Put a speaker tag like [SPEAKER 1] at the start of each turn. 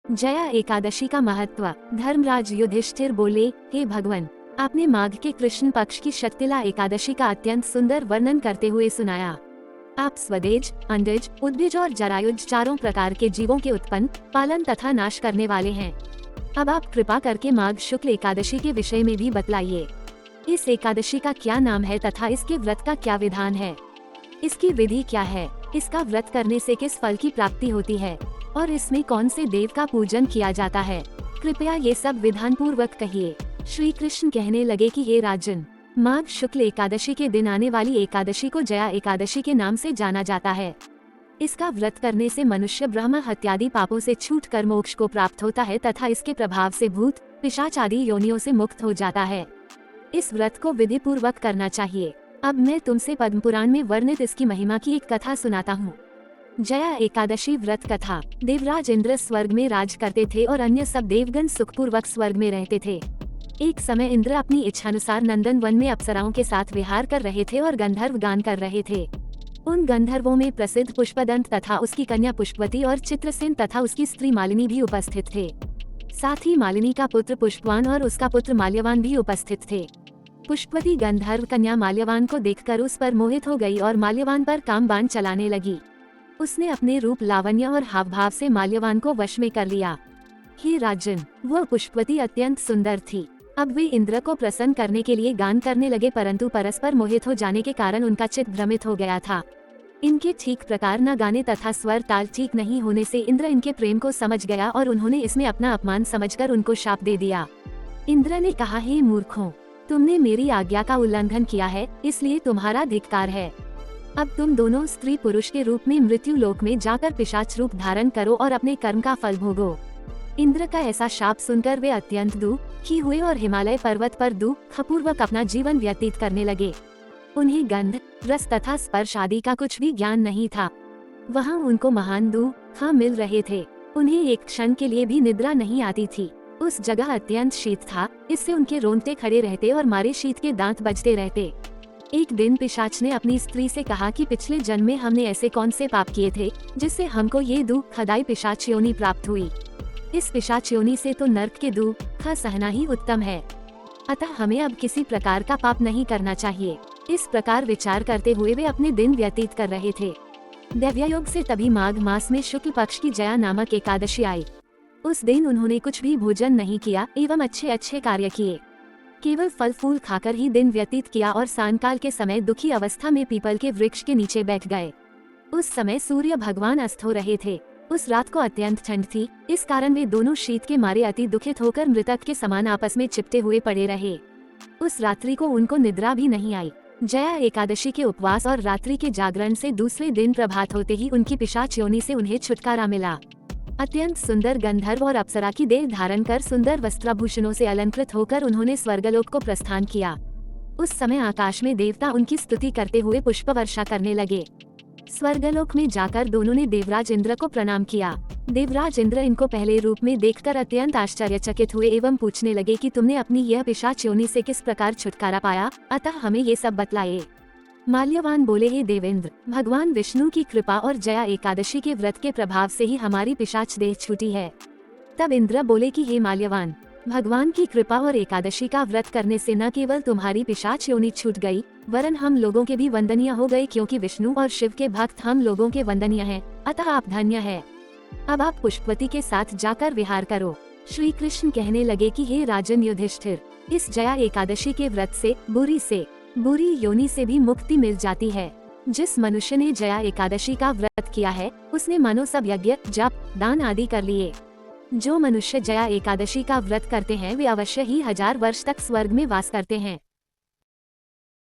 [SPEAKER 1] जया एकादशी का महत्व। धर्मराज युधिष्ठिर बोले, हे भगवान, आपने माघ के कृष्ण पक्ष की शक्तिला एकादशी का अत्यंत सुंदर वर्णन करते हुए सुनाया। आप स्वदेज, अंडज, उद्भिज और जरायुज चारों प्रकार के जीवों के उत्पन्न, पालन तथा नाश करने वाले हैं। अब आप कृपा करके माघ शुक्ल एकादशी के विषय में भी बतलाइए। इस एकादशी का क्या नाम है तथा इसके व्रत का क्या विधान है? इसकी विधि क्या है? इसका व्रत करने से किस फल की प्राप्ति होती है और इसमें कौन से देव का पूजन किया जाता है? कृपया ये सब विधान पूर्वक कहिए। श्री कृष्ण कहने लगे कि हे राजन, माघ शुक्ल एकादशी के दिन आने वाली एकादशी को जया एकादशी के नाम से जाना जाता है। इसका व्रत करने से मनुष्य ब्रह्म हत्यादि पापों से छूट कर मोक्ष को प्राप्त होता है तथा इसके प्रभाव से भूत, पिशाच आदि योनियों से मुक्त हो जाता है। इस व्रत को विधि पूर्वक करना चाहिए। अब मैं तुमसे पद्म पुराण में वर्णित इसकी महिमा की एक कथा सुनाता हूँ। जया एकादशी व्रत कथा। देवराज इंद्र स्वर्ग में राज करते थे और अन्य सब देवगण सुखपूर्वक स्वर्ग में रहते थे। एक समय इंद्र अपनी इच्छानुसार नंदन वन में अप्सराओं के साथ विहार कर रहे थे और गंधर्व गान कर रहे थे। उन गंधर्वों में प्रसिद्ध पुष्पदंत तथा उसकी कन्या पुष्पवती और चित्रसेन तथा उसकी स्त्री मालिनी भी उपस्थित थे। साथ ही मालिनी का पुत्र पुष्पवान और उसका पुत्र माल्यवान भी उपस्थित थे। पुष्पवती गंधर्व कन्या माल्यवान को देखकर उस पर मोहित हो गई और माल्यवान पर काम बाण चलाने लगी। उसने अपने रूप, लावण्य और हाव भाव से माल्यवान को वश में कर लिया। हे राजन, वह पुष्पवती अत्यंत सुंदर थी। अब वे इंद्र को प्रसन्न करने के लिए गान करने लगे, परंतु परस्पर मोहित हो जाने के कारण उनका चित्त भ्रमित हो गया था। इनके ठीक प्रकार न गाने तथा स्वर ताल ठीक नहीं होने से इंद्र इनके प्रेम को समझ गया और उन्होंने इसमें अपना अपमान समझकर उनको शाप दे दिया। इंद्र ने कहा, हे मूर्खों, तुमने मेरी आज्ञा का उल्लंघन किया है, इसलिए तुम्हारा धिक्कार है। अब तुम दोनों स्त्री पुरुष के रूप में मृत्यु लोक में जाकर पिशाच रूप धारण करो और अपने कर्म का फल भोगो। इंद्र का ऐसा शाप सुनकर वे अत्यंत दुखी हुए और हिमालय पर्वत पर दुखपूर्वक अपना जीवन व्यतीत करने लगे। उन्हें गंध, रस तथा स्पर्श आदि का कुछ भी ज्ञान नहीं था। वहाँ उनको महान दुख मिल रहे थे। उन्हें एक क्षण के लिए भी निद्रा नहीं आती थी। उस जगह अत्यंत शीत था, इससे उनके रोंगटे खड़े रहते और मारे शीत के दांत बजते रहते। एक दिन पिशाच ने अपनी स्त्री से कहा कि पिछले जन्म में हमने ऐसे कौन से पाप किए थे जिससे हमको ये दुखदायी पिशाच योनि प्राप्त हुई। इस पिशाच योनि से तो नर्क के दुख सहना ही उत्तम है, अतः हमें अब किसी प्रकार का पाप नहीं करना चाहिए। इस प्रकार विचार करते हुए वे अपने दिन व्यतीत कर रहे थे। दैव्ययोग से तभी माघ मास में शुक्ल पक्ष की जया नामक एकादशी आई। उस दिन उन्होंने कुछ भी भोजन नहीं किया एवं अच्छे अच्छे कार्य किए। केवल फल फूल खाकर ही दिन व्यतीत किया और सांयकाल के समय दुखी अवस्था में पीपल के वृक्ष के नीचे बैठ गए। उस समय सूर्य भगवान अस्त हो रहे थे। उस रात को अत्यंत ठंड थी, इस कारण वे दोनों शीत के मारे अति दुखित होकर मृतक के समान आपस में चिपटे हुए पड़े रहे। उस रात्रि को उनको निद्रा भी नहीं आई। जया एकादशी के उपवास और रात्रि के जागरण से दूसरे दिन प्रभात होते ही उनकी पिशाच योनि से उन्हें छुटकारा मिला। अत्यंत सुंदर गंधर्व और अप्सरा की देह धारण कर सुंदर वस्त्राभूषणों से अलंकृत होकर उन्होंने स्वर्गलोक को प्रस्थान किया। उस समय आकाश में देवता उनकी स्तुति करते हुए पुष्प वर्षा करने लगे। स्वर्गलोक में जाकर दोनों ने देवराज इंद्र को प्रणाम किया। देवराज इंद्र इनको पहले रूप में देखकर अत्यंत आश्चर्यचकित हुए एवं पूछने लगे कि तुमने अपनी यह पिशाच योनि से किस प्रकार छुटकारा पाया, अतः हमें ये सब बतलाए। माल्यवान बोले, हे देवेंद्र, भगवान विष्णु की कृपा और जया एकादशी के व्रत के प्रभाव से ही हमारी पिशाच देह छूटी है। तब इंद्र बोले कि हे माल्यवान, भगवान की कृपा और एकादशी का व्रत करने से न केवल तुम्हारी पिशाच योनि छूट गई, वरन हम लोगों के भी वंदनीय हो गए, क्योंकि विष्णु और शिव के भक्त हम लोगों के वंदनीय हैं, अतः आप धन्य है। अब आप पुष्पवती के साथ जाकर विहार करो। श्री कृष्ण कहने लगे कि हे राजन युधिष्ठिर, इस जया एकादशी के व्रत से बुरी योनि से भी मुक्ति मिल जाती है। जिस मनुष्य ने जया एकादशी का व्रत किया है, उसने मानो सब यज्ञ, जप, दान आदि कर लिए। जो मनुष्य जया एकादशी का व्रत करते हैं वे अवश्य ही 1000 वर्ष तक स्वर्ग में वास करते हैं।